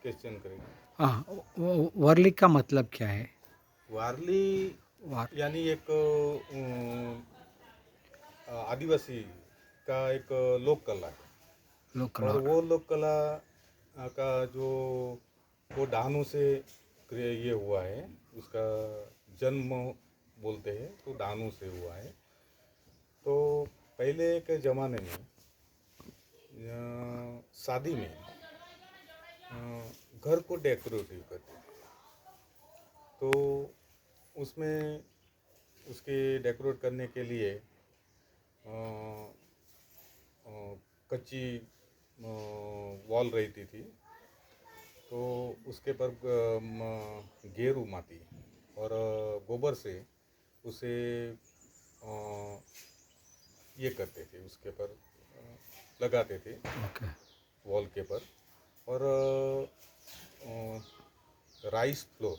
Question करेंगे। हाँ, वर्ली का मतलब क्या है? वारली वार यानी एक आदिवासी का एक लोक कला है। लोक और कला। वो लोक कला का जो वो डहानू से ये हुआ है, उसका जन्म बोलते हैं तो डहानू से हुआ है। तो पहले के ज़माने में शादी में घर को डेकोरेटिव करते थे। तो उसमें उसके डेकोरेट करने के लिए अ, अ, कच्ची वॉल रहती थी। तो उसके पर गेरू माटी और गोबर से उसे अ, ये करते थे, उसके पर लगाते थे ओके। वॉल के पर। और राइस फ्लोर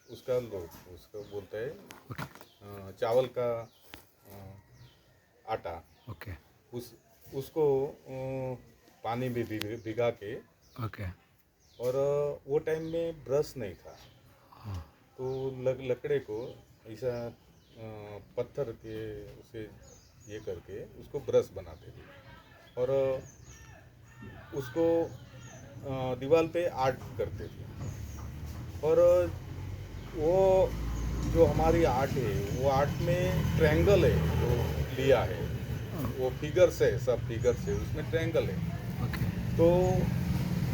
उसका लोग उसको बोलते हैं, ओके। चावल का आटा। ओके। उस उसको पानी में भिगा के। ओके। और वो टाइम में ब्रश नहीं था, हाँ। तो लकड़े को ऐसा पत्थर के उसे ये करके उसको ब्रश बनाते थे। और उसको दीवार पे आर्ट करते थे। और वो जो हमारी आर्ट है वो आर्ट में ट्रायंगल है जो लिया है, वो फिगर्स है, सब फिगर्स है, उसमें ट्रायंगल है। ओके। तो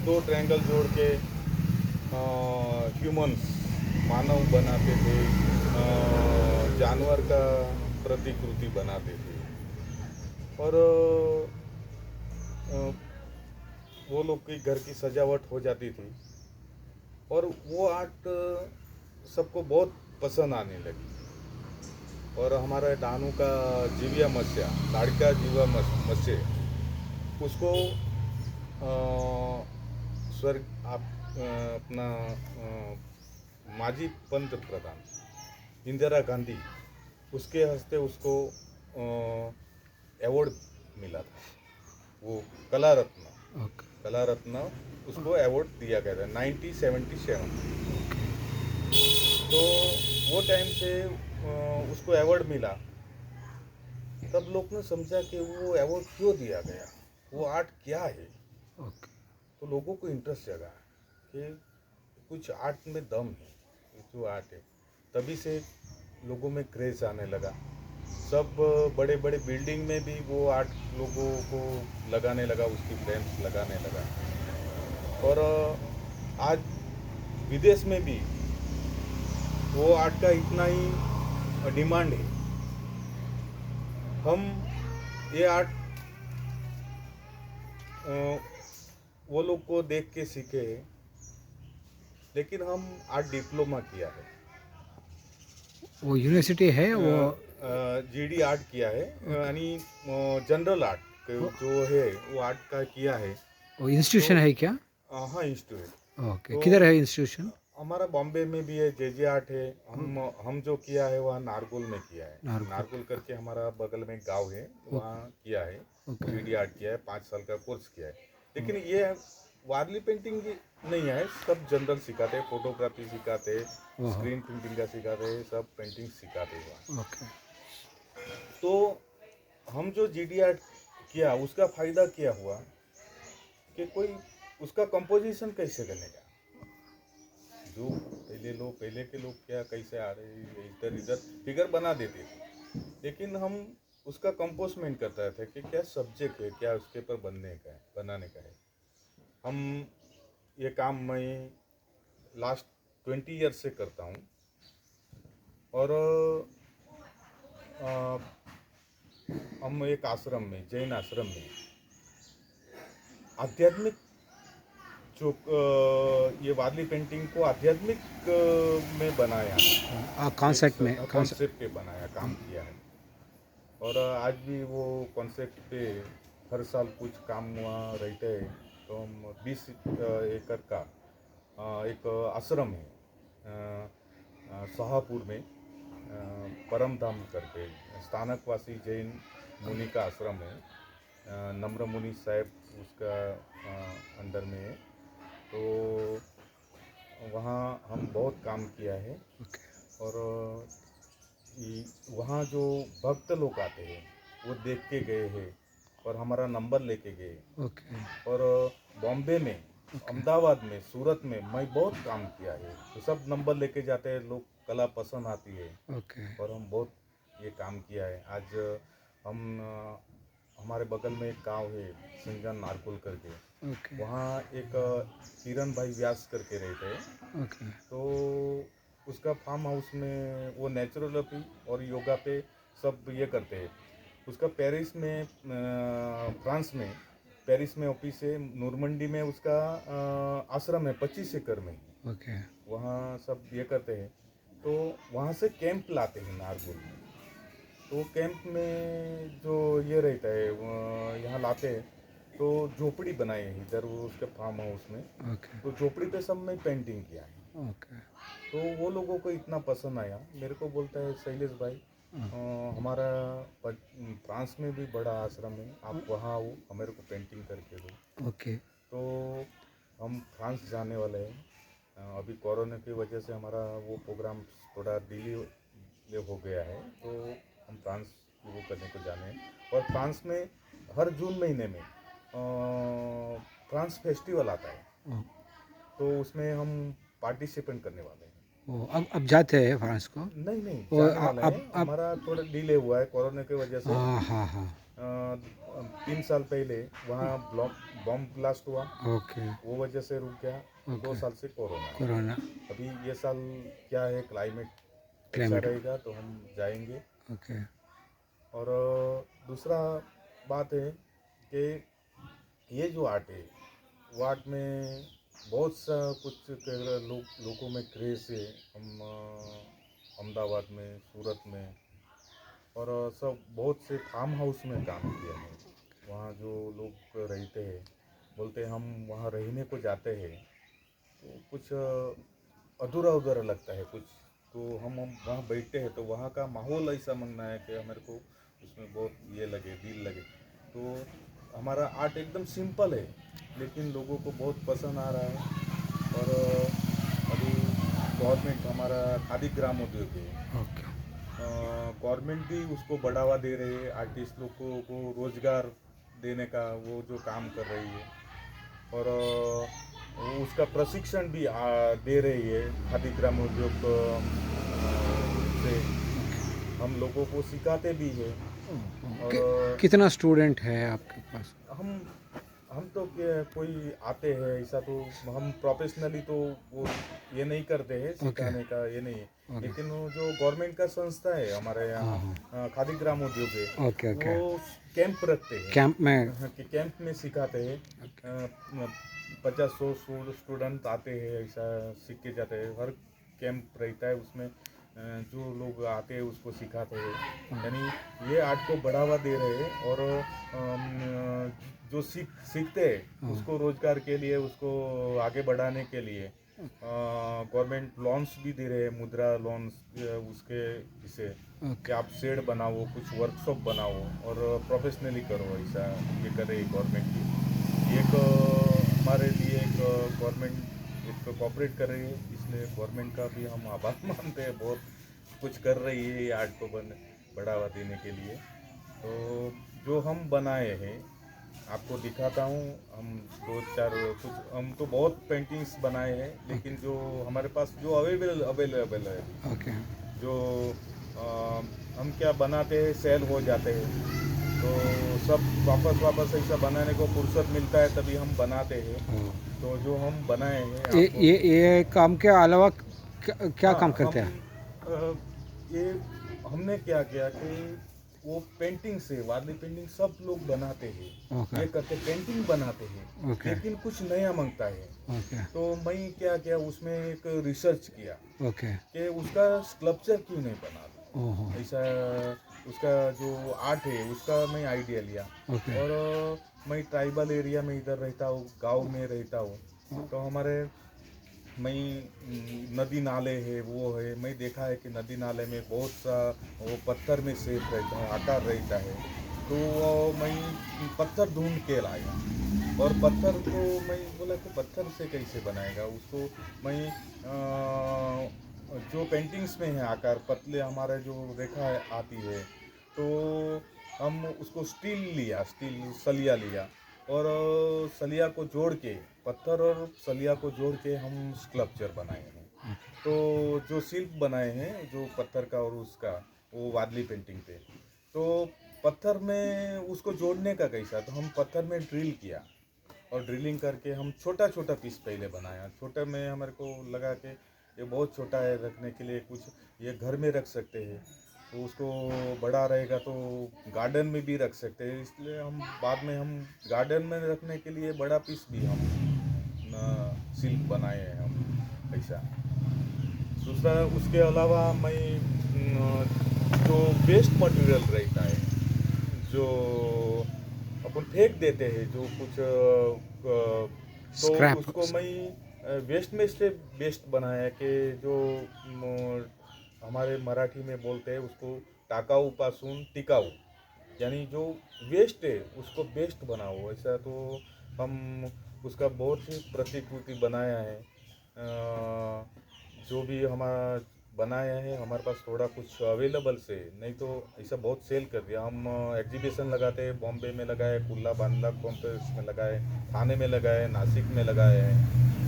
दो ट्रायंगल जोड़ के ह्यूमंस मानव बनाते थे, जानवर का प्रतिकृति बनाते थे। और वो लोग की घर की सजावट हो जाती थी। और वो आर्ट सबको बहुत पसंद आने लगी। और हमारा डानू का जीविया मत्स्य, लाड़का जीवा मत्स्य, उसको स्वर्ग आप अपना माजी पंत प्रधान इंदिरा गांधी, उसके हस्ते उसको अवार्ड मिला था, वो कला रत्न। ओके। कला रत्न उसको अवार्ड दिया गया था 1977। ओके। तो वो टाइम से उसको अवार्ड मिला। तब लोग ने समझा कि वो अवार्ड क्यों दिया गया, वो आर्ट क्या है। ओके। तो लोगों को इंटरेस्ट जगा कि कुछ आर्ट में दम है, ये जो आर्ट है। तभी से लोगों में क्रेज आने लगा। सब बड़े बड़े बिल्डिंग में भी वो आर्ट लोगों को लगाने लगा, उसकी फ्रेम्स लगाने लगा। और आज विदेश में भी वो आर्ट का इतना ही डिमांड है। हम ये आर्ट वो लोग को देख के सीखे, लेकिन हम आर्ट डिप्लोमा किया है, वो यूनिवर्सिटी है वो? जीडी आर्ट किया है, ओके। यानी जनरल आर्ट वो, जो है वो आर्ट का किया है। वो तो इंस्टीट्यूशन है क्या? हाँ, इंस्टीट्यूट। ओके, तो किधर है इंस्टीट्यूशन? हमारा बॉम्बे में भी है, जे आर्ट है। हम जो किया है वहाँ नारगोल में किया है। नारकोल नारगोल के। करके हमारा बगल में गांव है, ओके। वहाँ किया है। ओके। जीडी आर्ट किया है, 5 साल का कोर्स किया है। लेकिन ये वारली पेंटिंग नहीं है, सब जनरल सिखाते हैं, फोटोग्राफी सिखाते हैं, ओहो। स्क्रीन प्रिंटिंग का सिखाते हैं, सब पेंटिंग सिखाते हैं वहाँ। ओके। तो हम जो जीडी आर्ट किया उसका फायदा क्या हुआ कि कोई उसका कंपोजिशन कैसे बनेगा। जो पहले के लोग क्या कैसे आ रहे इधर इधर फिगर बना देते थे, लेकिन हम उसका कंपोजमेंट करता था कि क्या सब्जेक्ट है, क्या उसके ऊपर बनने का है, बनाने का है। हम ये काम मैं लास्ट 20 ईयर से करता हूँ। और अ, हम एक आश्रम में, जैन आश्रम में आध्यात्मिक जो ये वारली पेंटिंग को आध्यात्मिक में बनाया, एक कॉन्सेप्ट में कॉन्सेप्ट। कॉन्सेप्ट पे बनाया, काम किया है। और आज भी वो कॉन्सेप्ट पे हर साल कुछ काम वहाँ रहते हैं। तो हम 20 एकड़ का एक आश्रम है शाहपुर में, परम धाम करके स्थानकवासी जैन मुनि का आश्रम है। नम्र मुनि साहब उसका अंडर में है। तो वहाँ हम बहुत काम किया है। ओके और वहाँ जो भक्त लोग आते हैं वो देख के गए हैं और हमारा नंबर लेके गए। ओके और बॉम्बे में, अहमदाबाद में, सूरत में मैं बहुत काम किया है, तो सब नंबर लेके जाते हैं लोग, कला पसंद आती है ओके और हम बहुत ये काम किया है। आज हम हमारे बगल में एक गांव है सिंगन नारकुल करके, ओके वहाँ एक किरण भाई व्यास करके रहते हैं। ओके तो उसका फार्म हाउस में वो नेचुरोपैथी और योगा पे सब ये करते हैं। उसका पेरिस में फ्रांस में पेरिस में ऑफिस है, नूरमंडी में उसका आश्रम है 25 एकड़ में। ओके वहाँ सब ये करते हैं। तो वहाँ से कैंप लाते हैं नारगुल में। तो कैंप में जो ये रहता है यहाँ लाते हैं, तो झोपड़ी बनाई है इधर वो उसके फार्म हाउस में। ओके तो झोपड़ी पे सब में पेंटिंग किया है। ओके तो वो लोगों को इतना पसंद आया, मेरे को बोलता है शैलेश भाई हमारा फ्रांस में भी बड़ा आश्रम है, आप वहाँ आओ, हमारे को पेंटिंग करके दो। ओके तो हम फ्रांस जाने वाले हैं। अभी कोरोना की वजह से हमारा वो प्रोग्राम थोड़ा डिले हो गया है, तो हम फ्रांस वो करने को जाने हैं। और फ्रांस में हर जून महीने में फ्रांस फेस्टिवल आता है, ओ, तो उसमें हम पार्टिसिपेट करने वाले हैं। ओ, अब जाते हैं फ्रांस को नहीं नहीं, वो जाने वाले हैं। अब हमारा थोड़ा डिले हुआ है कोरोना की वजह से। हाँ हाँ हाँ 3 साल पहले वहाँ बॉम्ब ब्लास्ट हुआ, ओके वो वजह से रुक गया। 2 साल से कोरोना है। कोरोना अभी ये साल क्या है, क्लाइमेट अच्छा क्लाइमेट रहेगा तो हम जाएंगे। ओके और दूसरा बात है कि ये जो आर्ट है, वो आर्ट में बहुत सा कुछ लोगों में क्रेज है। हम अहमदाबाद में, सूरत में और सब बहुत से फार्म हाउस में काम किया है। वहाँ जो लोग रहते हैं बोलते हैं हम वहाँ रहने को जाते हैं तो कुछ अधूरा अधूरा लगता है कुछ। तो हम वहाँ बैठते हैं तो वहाँ का माहौल ऐसा मांगना है कि हमारे को उसमें बहुत ये लगे, दिल लगे। तो हमारा आर्ट एकदम सिंपल है लेकिन लोगों को बहुत पसंद आ रहा है। और अभी गवर्नमेंट हमारा खादी ग्राम उद्योग है, ओके गवर्नमेंट भी उसको बढ़ावा दे रही है, आर्टिस्ट लोगों को रोजगार देने का वो जो काम कर रही है। और वो उसका प्रशिक्षण भी दे रही है खादी ग्राम उद्योग से, हम लोगों को सिखाते भी है। और कितना स्टूडेंट है आपके पास हम तो कोई आते हैं ऐसा, तो हम प्रोफेशनली तो वो ये नहीं करते हैं सिखाने का, ये नहीं है। लेकिन वो जो गवर्नमेंट का संस्था है हमारे यहाँ खादी ग्राम उद्योग है, ओके ओके वो कैंप रखते हैं। कैंप में कि कैंप में सिखाते हैं। 50-100 स्टूडेंट आते हैं, ऐसा सीख के जाते हैं। हर कैंप रहता है उसमें जो लोग आते हैं उसको सिखाते हैं। यानी ये आर्ट को बढ़ावा दे रहे हैं। और जो सीखते हैं उसको रोजगार के लिए, उसको आगे बढ़ाने के लिए गवर्नमेंट लोन्स भी दे रहे हैं, मुद्रा लोन्स उसके इसे कि आप शेड बनाओ, कुछ वर्कशॉप बनाओ और प्रोफेशनली करो, ऐसा ये कर रही है गवर्नमेंट की। एक हमारे लिए एक गवर्नमेंट एक कॉपरेट कर रही है, इसलिए गवर्नमेंट का भी हम आभार मानते हैं। बहुत कुछ कर रही है ये आर्ट को बढ़ावा देने के लिए। तो जो हम बनाए हैं आपको दिखाता हूँ। हम 2-4 कुछ, हम तो बहुत पेंटिंग्स बनाए हैं लेकिन जो हमारे पास जो अवेलेबल है, ओके जो हम क्या बनाते हैं सेल हो जाते हैं, तो सब वापस ऐसा बनाने को फुर्सत मिलता है तभी हम बनाते हैं। तो जो हम बनाए हैं ये काम के अलावा क्या काम करते हैं ये हमने क्या किया कि वो पेंटिंग से, वारली पेंटिंग सब लोग बनाते हैं, ओके ये करते पेंटिंग बनाते हैं ओके लेकिन कुछ नया मांगता है। ओके तो मैं क्या किया उसमें एक रिसर्च किया ओके कि उसका स्कल्पचर क्यों नहीं बना दूं। ओहो ऐसा उसका जो आर्ट है उसका मैं आइडिया लिया। ओके और मैं ट्राइबल एरिया में इधर रहता हूँ, गांव में रहता हूँ। तो हमारे मैं नदी नाले है वो है, मैं देखा है कि नदी नाले में बहुत सा वो पत्थर में शेप रहता है, आकार रहता है। तो वो मैं पत्थर ढूंढ के लाया और पत्थर को मैं बोला कि पत्थर से कैसे बनाएगा उसको। मैं जो पेंटिंग्स में है आकार पतले हमारे जो रेखा आती है, तो हम उसको स्टील सलिया लिया, और सलिया को जोड़ के, पत्थर और सलिया को जोड़ के हम स्कल्पचर बनाए हैं। तो जो शिल्प बनाए हैं जो पत्थर का और उसका, वो वादली पेंटिंग पे, तो पत्थर में उसको जोड़ने का कैसा, तो हम पत्थर में ड्रिल किया, और ड्रिलिंग करके हम छोटा छोटा पीस पहले बनाया। छोटा में हमारे को लगा कि ये बहुत छोटा है रखने के लिए, कुछ ये घर में रख सकते हैं, तो उसको बड़ा रहेगा तो गार्डन में भी रख सकते हैं, इसलिए हम बाद में हम गार्डन में रखने के लिए बड़ा पीस भी हम सिल्क बनाए हैं हम ऐसा। दूसरा उसके अलावा मैं जो वेस्ट मटेरियल रहता है, जो अपन फेंक देते हैं, जो कुछ तो स्क्रैप। उसको मैं वेस्ट में से बेस्ट बनाया कि जो हमारे मराठी में बोलते हैं उसको टाकाऊ पासून टिकाऊ, यानी जो वेस्ट है उसको बेस्ट बनाओ ऐसा। तो हम उसका बहुत ही प्रतिकृति बनाया है। जो भी हमारा बनाया है हमारे पास थोड़ा कुछ अवेलेबल से, नहीं तो ऐसा बहुत सेल कर दिया। हम एग्जीबिशन लगाते हैं, बॉम्बे में लगाए, कुल्ला बांधला कॉम्प्लेक्स में लगाए, थाने में लगाए, नासिक में लगाए हैं,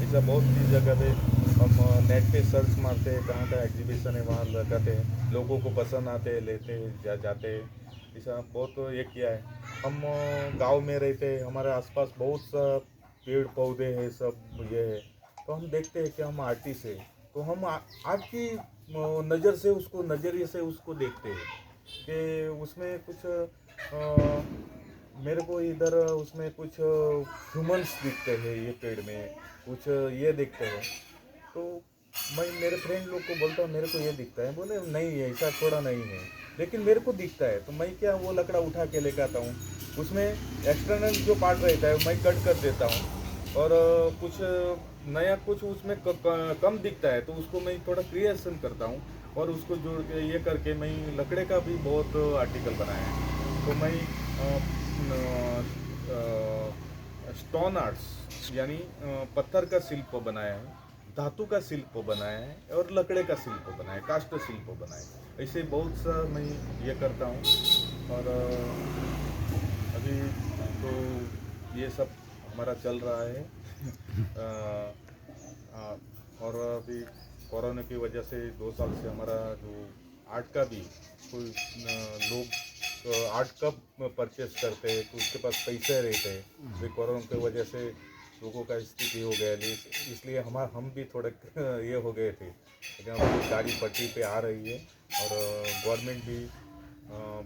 ऐसा बहुत सी जगह पे हम नेट पे सर्च मारते हैं कहाँ का एग्जीबिशन है, वहाँ लगाते हैं, लोगों को पसंद आते हैं, लेते हैं, जाते हैं, ऐसा बहुत ये किया है। हम गांव में रहते हैं, हमारे आसपास बहुत सा पेड़ पौधे हैं, सब ये है, तो हम देखते हैं कि हम आर्टिस्ट है, तो हम आर्ट की नज़र से उसको, नज़रिए से उसको देखते हैं कि उसमें कुछ मेरे को इधर उसमें कुछ ह्यूमंस दिखते हैं, ये पेड़ में कुछ ये दिखते हैं, तो मैं मेरे फ्रेंड लोग को बोलता हूँ मेरे को ये दिखता है, बोले नहीं ऐसा थोड़ा नहीं है, लेकिन मेरे को दिखता है, तो मैं क्या वो लकड़ा उठा के लेकर आता हूँ, उसमें एक्सटर्नल जो पार्ट रहता है मैं कट कर देता हूँ, और कुछ नया कुछ उसमें कम दिखता है तो उसको मैं थोड़ा क्रिएशन करता हूँ, और उसको जोड़ के ये करके मैं लकड़े का भी बहुत आर्टिकल बनाया है। तो मैं स्टोन आर्ट्स यानी पत्थर का शिल्प बनाया है, धातु का शिल्प बनाया है, और लकड़े का शिल्प बनाया है, काष्ठ शिल्प बनाया है, ऐसे बहुत सा मैं ये करता हूँ। और अभी तो ये सब हमारा चल रहा है। और अभी कोरोना की वजह से 2 साल से हमारा जो आर्ट का भी कोई लोग आर्ट कब परचेस करते हैं तो उसके पास पैसे रहते हैं, तो कोरोना की वजह से लोगों का स्थिति हो गया, इसलिए हम भी थोड़े ये हो गए थे, लेकिन अब गाड़ी पटरी पे आ रही है और गवर्नमेंट भी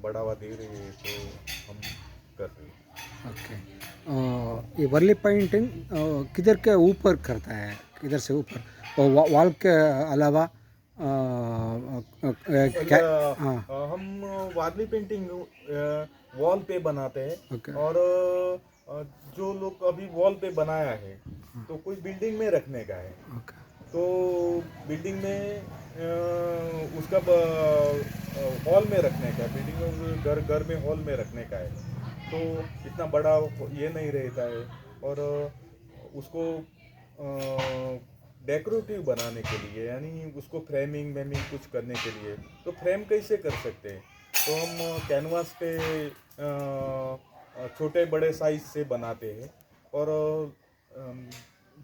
बढ़ावा दे रही है, तो हम कर रहे हैं। ओके। ये वर्ली पेंटिंग किधर के ऊपर करता है, किधर से ऊपर, और वॉल के अलावा क्या? हाँ। हम वादली पेंटिंग वॉल पे बनाते हैं, ओके। और जो लोग अभी वॉल पे बनाया है तो कोई बिल्डिंग में रखने का है, ओके। तो बिल्डिंग में उसका हॉल में रखने का है, बिल्डिंग में घर में हॉल में रखने का है, तो इतना बड़ा ये नहीं रहता है, और उसको डेकोरेटिव बनाने के लिए, यानी उसको फ्रेमिंग वेमिंग कुछ करने के लिए, तो फ्रेम कैसे कर सकते हैं, तो हम कैनवास पे छोटे बड़े साइज से बनाते हैं, और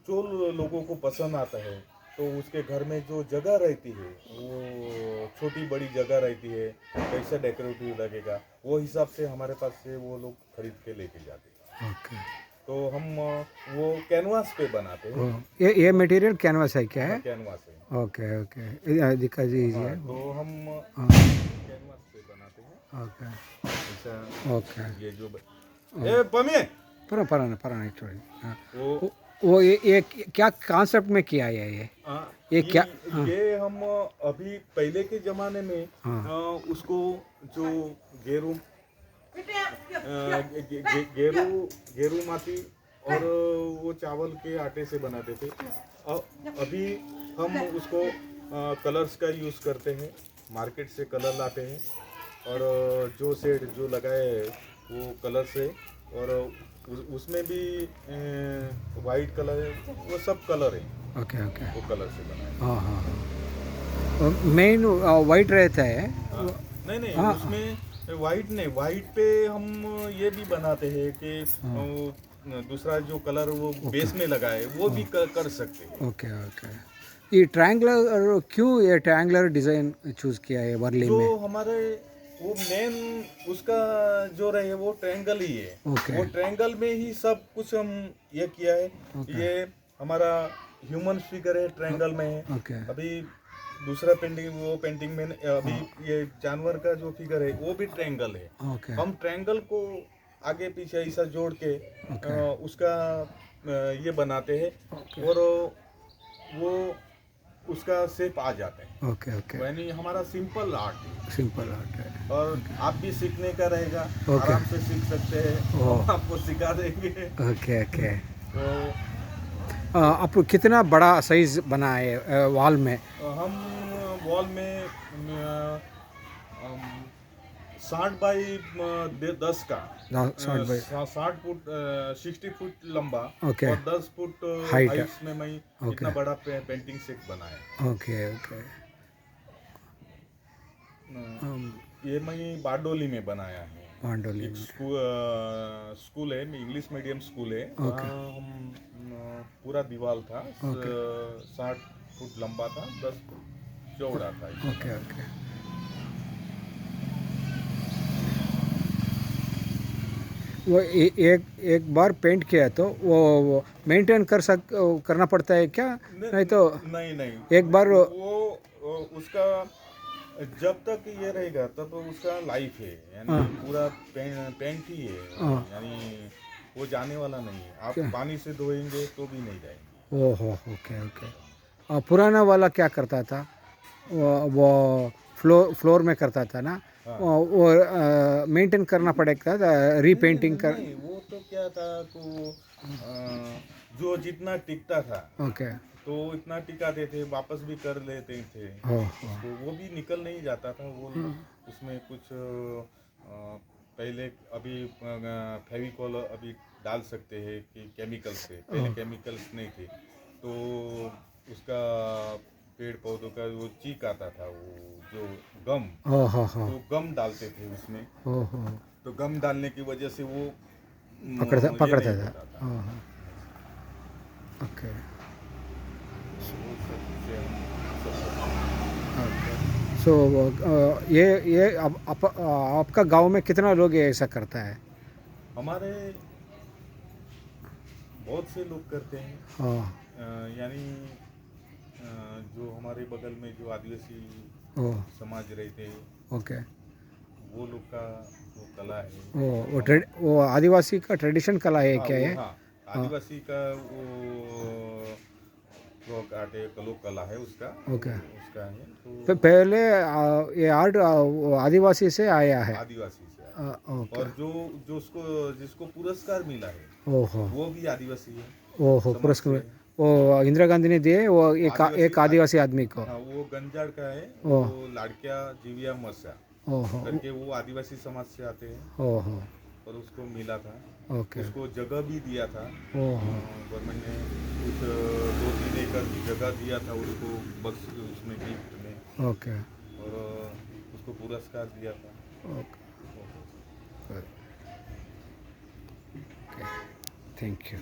जो लोगों को पसंद आता है तो उसके घर में जो जगह रहती है वो छोटी बड़ी जगह रहती है, कैसा डेकोरेटिव लगेगा वो हिसाब से हमारे पास से वो लोग खरीद के लेके जाते हैं। ओके। तो हम वो कैनवास पे बनाते हैं। ये मटेरियल कैनवास है क्या है? कैनवास है। ओके ओके, दिखा दीजिए। हाँ, तो हम हाँ। कैनवास पे बनाते हैं ओके ऐसा। ओके। ये जो ए पमे पराना एक्चुअली। हाँ। वो वो ये क्या कॉन्सेप्ट में किया है ये? ये क्या? हाँ। ये हम अभी पहले के जमाने में हाँ। उसको जो गेरू गेरू गेरू माटी और वो चावल के आटे से बनाते थे। अभी हम उसको कलर्स का यूज़ करते हैं, मार्केट से कलर लाते हैं, और जो शेड जो लगाए है वो कलर से, और उसमें भी वाइट कलर है, वो सब कलर है, ओके ओके। वो कलर से बना है। हाँ हाँ हाँ, मेन वाइट रहता है। हाँ, नहीं नहीं, हाँ उसमें वाइट नहीं, वाइट पे हम ये भी बनाते हैं कि हाँ। दूसरा जो कलर वो बेस में लगा है वो भी कर सकते हैं। Okay okay. ये ट्रायंगुलर, क्यों ये ट्रायंगुलर डिज़ाइन चूज़ किया है वर्ली जो में? हमारे वो मेन उसका जो रहे वो ट्रायंगल ही है, ओके वो ट्रायंगल में ही सब कुछ हम ये किया है। ओके ये हमारा ह्यूमन फिगर है, ट्रायंगल में है। ओके अभी दूसरा पेंटिंग, वो पेंटिंग में अभी ये जानवर का जो फिगर है वो भी ट्रायंगल है। ओके हम ट्रायंगल को आगे पीछे ऐसा जोड़ के ओके उसका ये बनाते हैं ओके और वो उसका शेप आ जाता है। Okay okay. यानी हमारा सिंपल आर्ट है सिंपल आर्ट है। और आप भी सीखने का रहेगा, ओके। आराम से सीख सकते हैं, ओह। हम आपको सिखा देंगे। Okay okay. तो आप कितना बड़ा साइज बनाए वॉल में? हम वॉल में 60 बाई 10 का 60 बाई। 60 फुट 60 फुट लंबा ओके। और 10 फुट हाइट। हाइट में मैं ओके इतना बड़ा पेंटिंग सेट बनाया। Okay okay. ये मैं बारडोली में बनाया है। पांडोली एक में। स्कूल है, इंग्लिश मीडियम स्कूल है, ओके वहाँ हम पूरा दीवार था, ओके 60 फुट लंबा था, 10 फुट चौड़ा था। Okay okay. वो एक एक बार पेंट किया तो वो मेंटेन करना पड़ता है क्या? नहीं तो नहीं नहीं, एक बार वो उसका जब तक ये रहेगा तब उसका लाइफ है, यानी हाँ। पूरा पेंट ही है, हाँ। यानी वो जाने वाला नहीं है। आप क्या? पानी से धोएंगे तो भी नहीं जाएंगे। ओहो ओके ओके। और पुराना वाला क्या करता था? वो फ्लोर में करता था ना? हाँ। वो मेंटेन करना पड़ेगा, रीपेंटिंग कर। नहीं, वो तो क्या था तो जो जितना टिकता था ओके। तो इतना टिकाते थे, वापस भी कर लेते थे ओह उसको, वो भी निकल नहीं जाता था वो। उसमें कुछ पहले अभी फेविकॉल अभी डाल सकते हैं कि केमिकल से, पहले केमिकल्स नहीं थे तो उसका पेड़ पौधों का वो चीक आता था, वो जो गम, ओहो हो। तो गम डालते थे उसमें, ओहो। तो गम डालने की वजह से वो ये पकड़ता नहीं था। होता था। ओहो ओके वो सब से हम ओके। सो ये अब आपका गांव में कितना लोग ये ऐसा करता है? हमारे बहुत से लोग करते हैं। हाँ। यानी जो हमारे बगल में जो आदिवासी ओह समाज रहते हैं, ओके। वो लोग का वो कला है। वो आदिवासी का ट्रेडिशन कला है हाँ क्या वो, ये? हाँ आदिवासी का वो लोक आर्ट है, लोक कला है उसका, ओके। उसका है तो तो पहले ये आर्ट आदिवासी से आया है? आदिवासी से आया। ओके। और जो जो उसको जिसको पुरस्कार मिला है ओहो वो भी आदिवासी है, ओहो। समाज से पुरस्कार है। वो इंदिरा गांधी ने दिए वो एक आदिवासी आदमी को? हाँ वो गंजाड़ का है, ओह। वो लाड़किया जीविया मस्या ओहो करके, वो आदिवासी समाज से आते हैं ओहो और उसको मिला था। ओके। उसको जगह भी दिया था ओहो गवर्नमेंट ने, कुछ 2-3 एकड़ की जगह दिया था उसको बस उसमें गिफ्ट में, ओके और उसको पुरस्कार दिया था। ओके। Thank you.